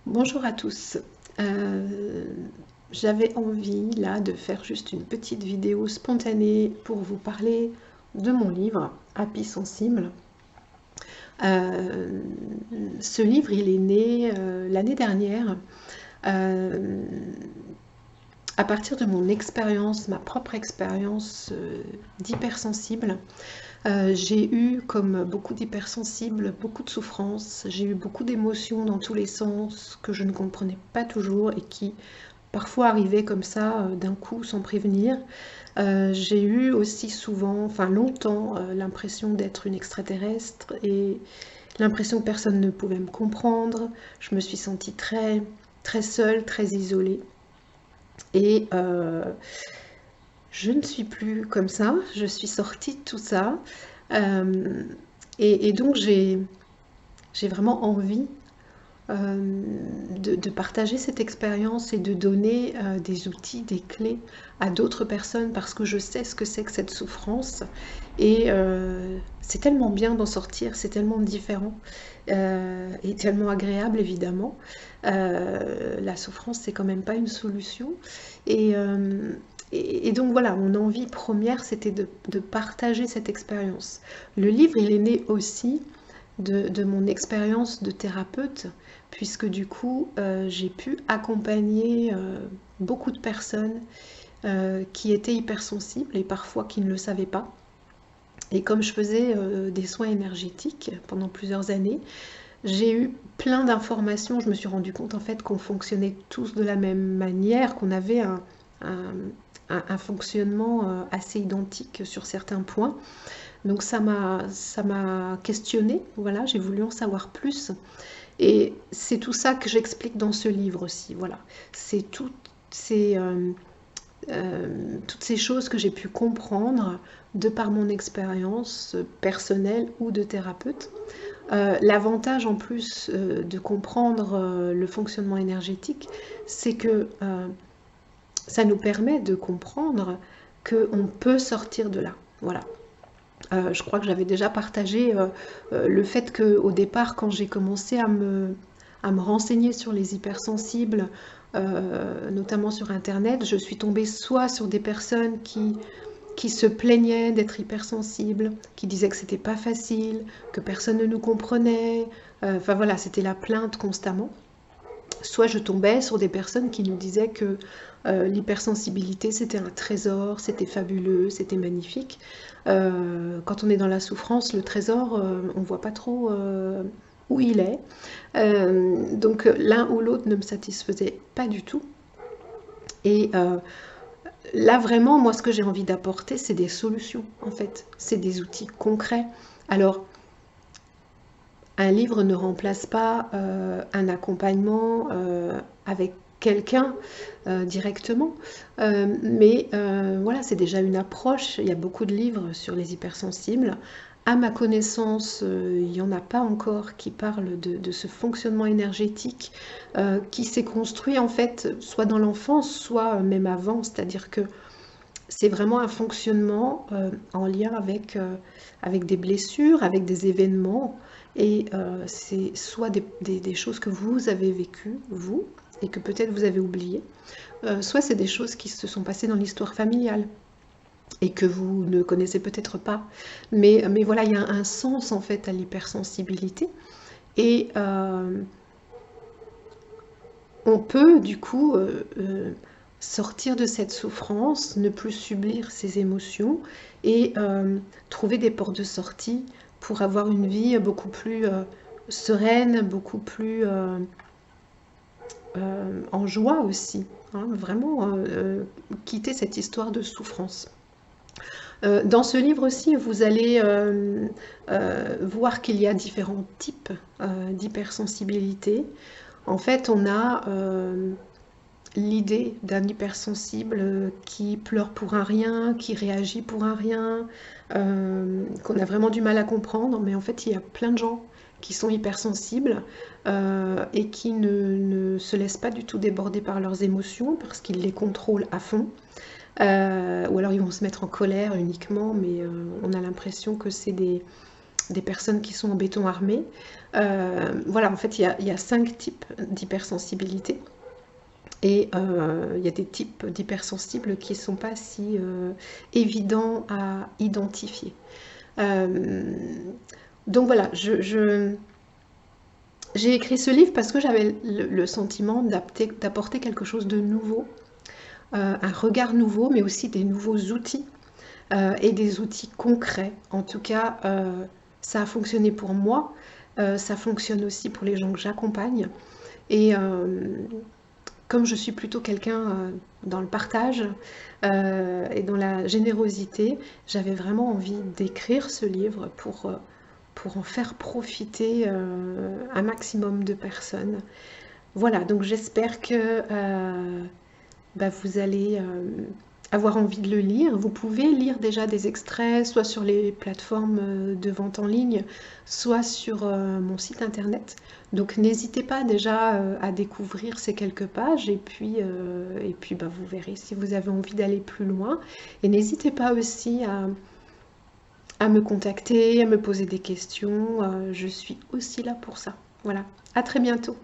Bonjour à tous. Euh, J'avais envie là de faire juste une petite vidéo spontanée pour vous parler de mon livre Happy Sensible. Euh, Ce livre, il est né l'année dernière euh, à partir de mon expérience, ma propre expérience d'hypersensible. J'ai eu, comme beaucoup d'hypersensibles, beaucoup de souffrances, j'ai eu beaucoup d'émotions dans tous les sens que je ne comprenais pas toujours et qui parfois arrivaient comme ça d'un coup sans prévenir. J'ai eu aussi souvent, enfin longtemps, l'impression d'être une extraterrestre et l'impression que personne ne pouvait me comprendre. Je me suis sentie très, très seule, très isolée. Et je ne suis plus comme ça, je suis sortie de tout ça. Euh, et donc j'ai vraiment envie de partager cette expérience et de donner des outils, des clés à d'autres personnes parce que je sais ce que c'est que cette souffrance. Et c'est tellement bien d'en sortir, c'est tellement différent et tellement agréable évidemment. La souffrance, c'est quand même pas une solution. Et, euh, et donc voilà, mon envie première, c'était de partager cette expérience. Le livre, il est né aussi de mon expérience de thérapeute, puisque du coup, j'ai pu accompagner beaucoup de personnes qui étaient hypersensibles et parfois qui ne le savaient pas. Et comme je faisais des soins énergétiques pendant plusieurs années, j'ai eu plein d'informations. Je me suis rendu compte en fait qu'on fonctionnait tous de la même manière, qu'on avait un, un fonctionnement assez identique sur certains points. Donc ça m'a questionnée, voilà, j'ai voulu en savoir plus. Et c'est tout ça que j'explique dans ce livre aussi, voilà. C'est ces, euh, toutes ces choses que j'ai pu comprendre de par mon expérience personnelle ou de thérapeute. L'avantage en plus de comprendre le fonctionnement énergétique, c'est que ça nous permet de comprendre qu'on peut sortir de là. Voilà. Je crois que j'avais déjà partagé le fait qu'au départ, quand j'ai commencé à me renseigner sur les hypersensibles, notamment sur Internet, je suis tombée soit sur des personnes qui se plaignaient d'être hypersensibles, qui disaient que c'était pas facile, que personne ne nous comprenait. Enfin voilà, c'était la plainte constamment. Soit je tombais sur des personnes qui nous disaient que l'hypersensibilité c'était un trésor, c'était fabuleux, c'était magnifique. Quand on est dans la souffrance, le trésor, on ne voit pas trop où il est. Donc l'un ou l'autre ne me satisfaisait pas du tout. Et là vraiment, moi ce que j'ai envie d'apporter, c'est des solutions en fait, c'est des outils concrets. Alors un livre ne remplace pas un accompagnement avec quelqu'un directement. Mais voilà, c'est déjà une approche. Il y a beaucoup de livres sur les hypersensibles. À ma connaissance, il n'y en a pas encore qui parlent de ce fonctionnement énergétique qui s'est construit en fait soit dans l'enfance, soit même avant. C'est-à-dire que c'est vraiment un fonctionnement en lien avec des blessures, avec des événements. Et c'est soit des choses que vous avez vécues, vous, et que peut-être vous avez oubliées, soit c'est des choses qui se sont passées dans l'histoire familiale et que vous ne connaissez peut-être pas. Mais voilà, il y a un sens en fait à l'hypersensibilité. Et on peut du coup sortir de cette souffrance, ne plus subir ces émotions et trouver des portes de sortie pour avoir une vie beaucoup plus sereine, beaucoup plus en joie aussi. Hein, vraiment quitter cette histoire de souffrance. Dans ce livre aussi, vous allez voir qu'il y a différents types d'hypersensibilité. En fait, on a l'idée d'un hypersensible qui pleure pour un rien, qui réagit pour un rien, qu'on a vraiment du mal à comprendre, mais en fait il y a plein de gens qui sont hypersensibles et qui ne se laissent pas du tout déborder par leurs émotions parce qu'ils les contrôlent à fond. Ou alors ils vont se mettre en colère uniquement, mais on a l'impression que c'est des personnes qui sont en béton armé. Voilà, en fait, il y a 5 types d'hypersensibilité. Et il y a des types d'hypersensibles qui ne sont pas si évidents à identifier. Euh, donc voilà, j'ai écrit ce livre parce que j'avais le sentiment d'apporter quelque chose de nouveau, un regard nouveau, mais aussi des nouveaux outils et des outils concrets. En tout cas, ça a fonctionné pour moi, ça fonctionne aussi pour les gens que j'accompagne. Et comme je suis plutôt quelqu'un dans le partage et dans la générosité, j'avais vraiment envie d'écrire ce livre pour en faire profiter un maximum de personnes. Voilà, donc j'espère que vous allez avoir envie de le lire. Vous pouvez lire déjà des extraits, soit sur les plateformes de vente en ligne, soit sur mon site internet. Donc n'hésitez pas déjà à découvrir ces quelques pages et puis, vous verrez si vous avez envie d'aller plus loin. Et n'hésitez pas aussi à me contacter, à me poser des questions. Je suis aussi là pour ça. Voilà, à très bientôt.